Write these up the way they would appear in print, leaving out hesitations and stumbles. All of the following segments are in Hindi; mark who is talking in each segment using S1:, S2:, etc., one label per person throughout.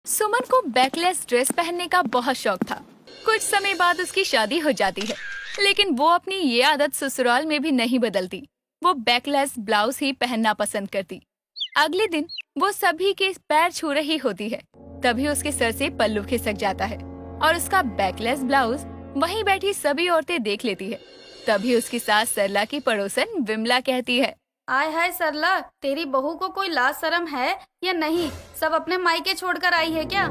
S1: सुमन को बैकलेस ड्रेस पहनने का बहुत शौक था। कुछ समय बाद उसकी शादी हो जाती है, लेकिन वो अपनी ये आदत ससुराल में भी नहीं बदलती। वो बैकलेस ब्लाउज ही पहनना पसंद करती। अगले दिन वो सभी के पैर छू रही होती है, तभी उसके सर से पल्लू खिसक जाता है और उसका बैकलेस ब्लाउज वहीं बैठी सभी औरतें देख लेती है। तभी उसकी सास सरला की पड़ोसन विमला कहती है,
S2: आय हाय सरला, तेरी बहू को कोई लाज शर्म है या नहीं? सब अपने मायके छोड़कर आई है क्या?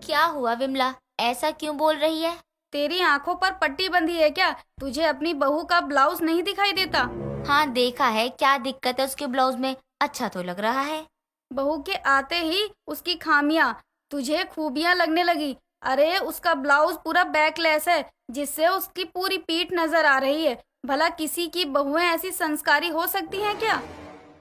S3: क्या हुआ विमला, ऐसा क्यों बोल रही है?
S2: तेरी आंखों पर पट्टी बंधी है क्या? तुझे अपनी बहू का ब्लाउज नहीं दिखाई देता?
S3: हाँ देखा है, क्या दिक्कत है उसके ब्लाउज में? अच्छा तो लग रहा है।
S2: बहू के आते ही उसकी खामियां तुझे खूबियां लगने लगी। अरे उसका ब्लाउज पूरा बैकलेस है, जिससे उसकी पूरी पीठ नजर आ रही है। भला किसी की बहुएं ऐसी संस्कारी हो सकती हैं क्या?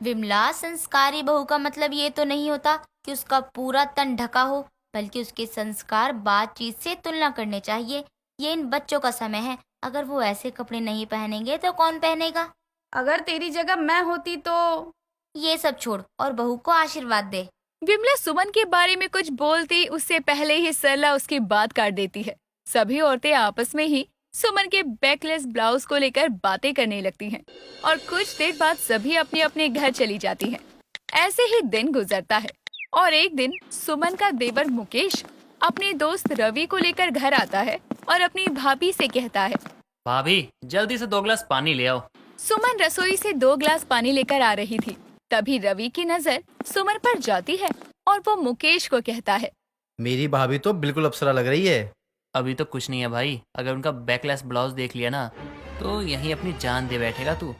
S3: विमला, संस्कारी बहू का मतलब ये तो नहीं होता कि उसका पूरा तन ढका हो, बल्कि उसके संस्कार बातचीत से तुलना करने चाहिए। ये इन बच्चों का समय है, अगर वो ऐसे कपड़े नहीं पहनेंगे तो कौन पहनेगा?
S2: अगर तेरी जगह मैं होती तो।
S3: ये सब छोड़ और बहू को आशीर्वाद दे।
S1: विमला सुमन के बारे में कुछ बोलती उससे पहले ही सरला उसकी बात काट देती है। सभी औरतें आपस में ही सुमन के बैकलेस ब्लाउज को लेकर बातें करने लगती हैं और कुछ देर बाद सभी अपने अपने घर चली जाती हैं। ऐसे ही दिन गुजरता है और एक दिन सुमन का देवर मुकेश अपने दोस्त रवि को लेकर घर आता है और अपनी भाभी से कहता है,
S4: भाभी जल्दी से 2 गिलास पानी ले आओ।
S1: सुमन रसोई से 2 गिलास पानी लेकर आ रही थी। तभी रवि की नजर सुमन पर जाती है और वो मुकेश को कहता है,
S5: मेरी भाभी तो बिल्कुल अप्सरा लग रही है।
S4: अभी तो कुछ नहीं है भाई, अगर उनका बैकलेस ब्लाउज देख लिया ना तो यहीं अपनी जान दे बैठेगा तू।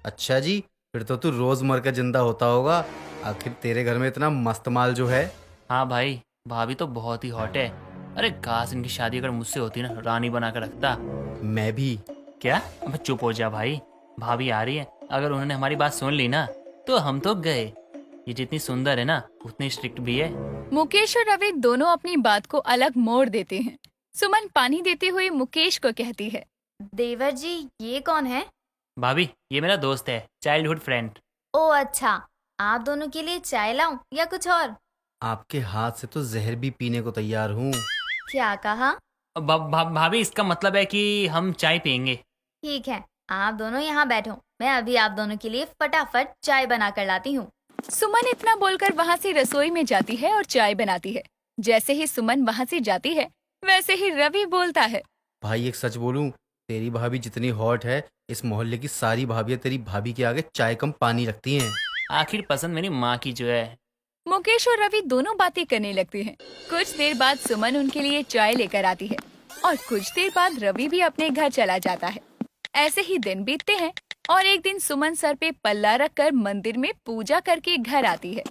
S5: अच्छा जी, फिर तो तू रोज मर कर जिंदा होता होगा। आखिर तेरे घर में इतना मस्त माल जो है।
S4: हाँ भाई, भाभी तो बहुत ही हॉट है। अरे काश इनकी शादी अगर मुझसे होती ना, रानी बना कर रखता।
S5: मैं भी।
S4: क्या? अब चुप हो जा भाई, भाभी आ रही है। अगर उन्होंने हमारी बात सुन ली ना तो हम तो गए। ये जितनी सुंदर है ना उतनी स्ट्रिक्ट भी है।
S1: मुकेश और रवि दोनों अपनी बात को अलग मोड़ देते हैं। सुमन पानी देते हुए मुकेश को कहती है,
S2: देवर जी, ये कौन है?
S4: भाभी ये मेरा दोस्त है, चाइल्डहुड फ्रेंड।
S2: ओ अच्छा, आप दोनों के लिए चाय लाऊं या कुछ और?
S5: आपके हाथ से तो जहर भी पीने को तैयार हूँ।
S2: क्या कहा?
S4: भाभी इसका मतलब है कि हम चाय पियेंगे।
S2: ठीक है, आप दोनों यहाँ बैठो, मैं अभी आप दोनों के लिए फटाफट चाय बना कर लाती हूँ।
S1: सुमन इतना बोलकर वहाँ से रसोई में जाती है और चाय बनाती है। जैसे ही सुमन वहाँ से जाती है, वैसे ही रवि बोलता है,
S5: भाई एक सच बोलूं, तेरी भाभी जितनी हॉट है, इस मोहल्ले की सारी भाभियां तेरी भाभी के आगे चाय कम पानी रखती हैं।
S4: आखिर पसंद मेरी माँ की जो है।
S1: मुकेश और रवि दोनों बातें करने लगते हैं। कुछ देर बाद सुमन उनके लिए चाय लेकर आती है और कुछ देर बाद रवि भी अपने घर चला जाता है। ऐसे ही दिन बीतते हैं और एक दिन सुमन सर पे पल्ला रखकर मंदिर में पूजा करके घर आती है।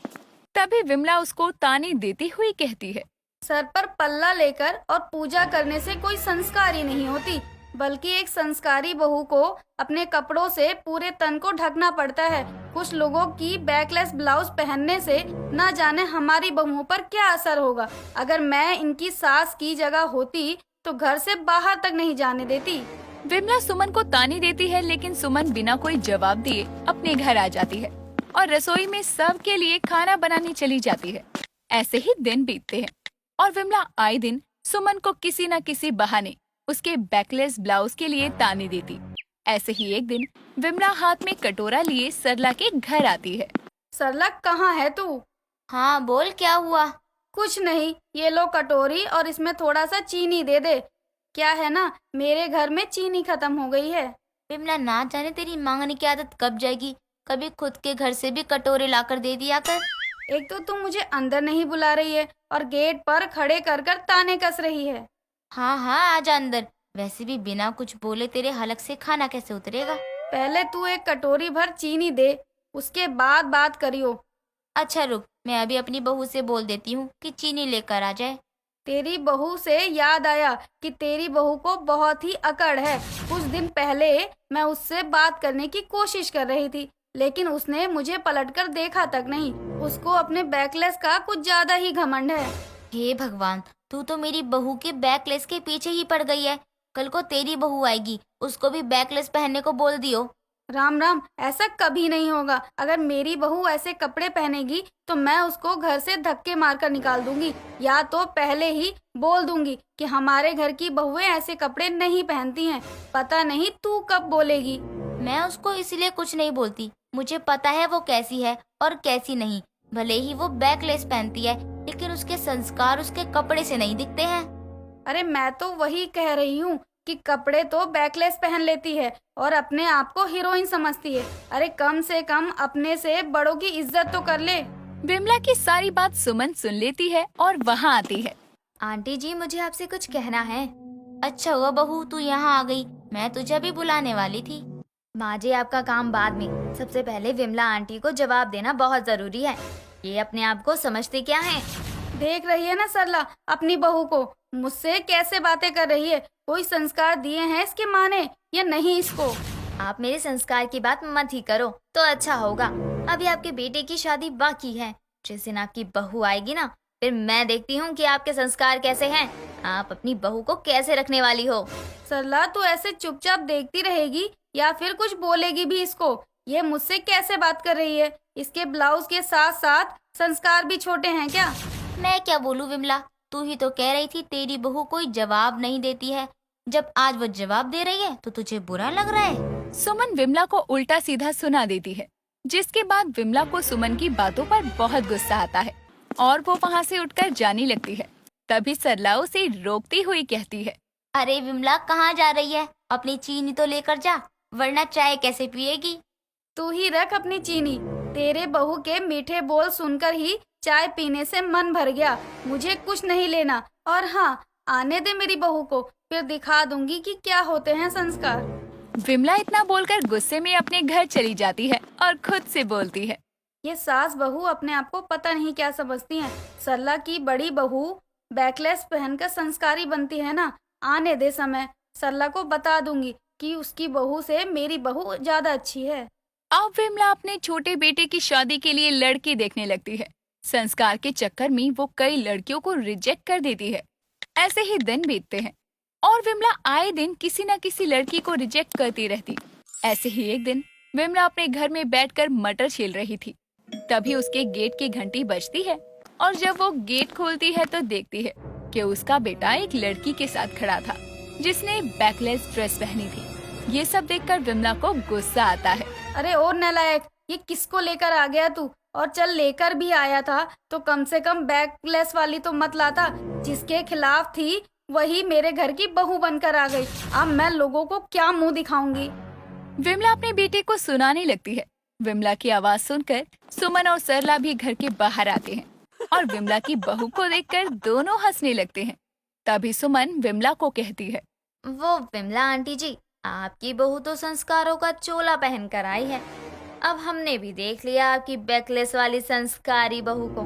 S1: तभी विमला उसको ताने देती हुई कहती है,
S2: सर पर पल्ला लेकर और पूजा करने से कोई संस्कार ही नहीं होती, बल्कि एक संस्कारी बहू को अपने कपड़ों से पूरे तन को ढकना पड़ता है। कुछ लोगों की बैकलेस ब्लाउज पहनने से न जाने हमारी बहुओं पर क्या असर होगा। अगर मैं इनकी सास की जगह होती तो घर से बाहर तक नहीं जाने देती।
S1: विमला सुमन को ताने देती है, लेकिन सुमन बिना कोई जवाब दिए अपने घर आ जाती है और रसोई में सबके लिए खाना बनाने चली जाती है। ऐसे ही दिन बीतते हैं और विमला आए दिन सुमन को किसी न किसी बहाने उसके बैकलेस ब्लाउज के लिए ताने देती। ऐसे ही एक दिन विमला हाथ में कटोरा लिए सरला के घर आती है।
S2: सरला, कहाँ है तू?
S3: हाँ बोल, क्या हुआ?
S2: कुछ नहीं, ये लो कटोरी और इसमें थोड़ा सा चीनी दे दे। क्या है ना, मेरे घर में चीनी खत्म हो गई है।
S3: विमला, ना जाने तेरी मांगने की आदत कब जाएगी। कभी खुद के घर से भी कटोरे लाकर दे दिया कर।
S2: एक तो तुम मुझे अंदर नहीं बुला रही है और गेट पर खड़े कर कर ताने कस रही है।
S3: हाँ हाँ, आजा अंदर। वैसे भी बिना कुछ बोले तेरे हलक से खाना कैसे उतरेगा?
S2: पहले तू एक कटोरी भर चीनी दे, उसके बाद बात करियो।
S3: अच्छा रुक, मैं अभी अपनी बहू से बोल देती हूँ कि चीनी लेकर आ जाए।
S2: तेरी बहू से याद आया कि तेरी बहू को बहुत ही अकड़ है। कुछ दिन पहले मैं उससे बात करने की कोशिश कर रही थी, लेकिन उसने मुझे पलटकर देखा तक नहीं। उसको अपने बैकलेस का कुछ ज्यादा ही घमंड है।
S3: हे भगवान, तू तो मेरी बहू के बैकलेस के पीछे ही पड़ गई है। कल को तेरी बहू आएगी, उसको भी बैकलेस पहनने को बोल दियो।
S2: राम राम, ऐसा कभी नहीं होगा। अगर मेरी बहू ऐसे कपड़े पहनेगी तो मैं उसको घर से धक्के मारकर निकाल दूंगी, या तो पहले ही बोल दूंगी कि हमारे घर की बहुएं ऐसे कपड़े नहीं पहनती हैं। पता नहीं तू कब बोलेगी।
S3: मैं उसको इसलिए कुछ नहीं बोलती, मुझे पता है वो कैसी है और कैसी नहीं। भले ही वो बैकलेस पहनती है, लेकिन उसके संस्कार उसके कपड़े से नहीं दिखते हैं।
S2: अरे मैं तो वही कह रही हूँ कि कपड़े तो बैकलेस पहन लेती है और अपने आप को हीरोइन समझती है। अरे कम से कम अपने से बड़ों की इज्जत तो कर ले।
S1: विमला की सारी बात सुमन सुन लेती है और वहाँ आती है।
S3: आंटी जी, मुझे आपसे कुछ कहना है। अच्छा हुआ बहू तू यहाँ आ गई, मैं तुझे भी बुलाने वाली थी। माँ जी, आपका काम बाद में, सबसे पहले विमला आंटी को जवाब देना बहुत जरूरी है। ये अपने आप को समझती क्या है?
S2: देख रही है ना सरला अपनी बहू को, मुझसे कैसे बातें कर रही है। कोई संस्कार दिए हैं इसके माँ ने या नहीं इसको?
S3: आप मेरे संस्कार की बात मत ही करो तो अच्छा होगा। अभी आपके बेटे की शादी बाकी है। जिस दिन आपकी बहू आएगी ना, फिर मैं देखती हूँ कि आपके संस्कार कैसे हैं। आप अपनी बहू को कैसे रखने वाली हो?
S2: सरला, तू ऐसे चुपचाप देखती रहेगी या फिर कुछ बोलेगी भी इसको? ये मुझसे कैसे बात कर रही है? इसके ब्लाउज के साथ साथ संस्कार भी छोटे हैं क्या?
S3: मैं क्या बोलूं विमला, तू ही तो कह रही थी तेरी बहू कोई जवाब नहीं देती है। जब आज वो जवाब दे रही है तो तुझे बुरा लग रहा है।
S1: सुमन विमला को उल्टा सीधा सुना देती है, जिसके बाद विमला को सुमन की बातों पर बहुत गुस्सा आता है और वो वहाँ से उठकर जाने लगती है। तभी सरला उसे रोकती हुई कहती है,
S3: अरे विमला, कहाँ जा रही है? अपनी चीनी तो लेकर जा, वरना चाय कैसे पिएगी?
S2: तू ही रख अपनी चीनी। तेरे बहू के मीठे बोल सुनकर ही चाय पीने से मन भर गया। मुझे कुछ नहीं लेना। और हाँ, आने दे मेरी बहू को, फिर दिखा दूंगी कि क्या होते हैं संस्कार।
S1: विमला इतना बोलकर गुस्से में अपने घर चली जाती है और खुद से बोलती है,
S2: ये सास बहू अपने आप को पता नहीं क्या समझती हैं। सरला की बड़ी बहू बैकलेस पहनकर संस्कारी बनती है ना। आने दे समय, सरला को बता दूंगी कि उसकी बहू से मेरी बहू ज्यादा अच्छी है।
S1: अब विमला अपने छोटे बेटे की शादी के लिए लड़की देखने लगती है। संस्कार के चक्कर में वो कई लड़कियों को रिजेक्ट कर देती है। ऐसे ही दिन बीतते हैं और विमला आए दिन किसी न किसी लड़की को रिजेक्ट करती रहती। ऐसे ही एक दिन विमला अपने घर में बैठकर मटर छील रही थी। तभी उसके गेट की घंटी बजती है और जब वो गेट खोलती है तो देखती है कि उसका बेटा एक लड़की के साथ खड़ा था, जिसने बैकलेस ड्रेस पहनी थी। ये सब देखकर विमला को गुस्सा आता है।
S2: अरे ओ नालायक, ये किसको लेकर आ गया तू? और चल लेकर भी आया था तो कम से कम बैकलेस वाली तो मत लाता। जिसके खिलाफ थी वही मेरे घर की बहू बनकर आ गई। अब मैं लोगों को क्या मुंह दिखाऊंगी?
S1: विमला अपने बेटे को सुनाने लगती है। विमला की आवाज सुनकर सुमन और सरला भी घर के बाहर आते हैं और विमला की बहू को देखकर दोनों हंसने लगते हैं। तभी सुमन विमला को कहती है,
S3: वो विमला आंटी जी, आपकी बहू तो संस्कारों का चोला पहन कर आई है। अब हमने भी देख लिया आपकी बैकलेस वाली संस्कारी बहू को।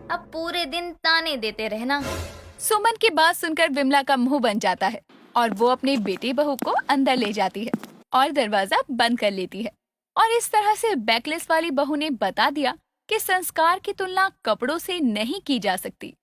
S3: अब पूरे दिन ताने देते रहना।
S1: सुमन की बात सुनकर विमला का मुंह बन जाता है और वो अपने बेटी बहू को अंदर ले जाती है और दरवाजा बंद कर लेती है। और इस तरह से बैकलेस वाली बहू ने बता दिया कि संस्कार की तुलना कपड़ों से नहीं की जा सकती।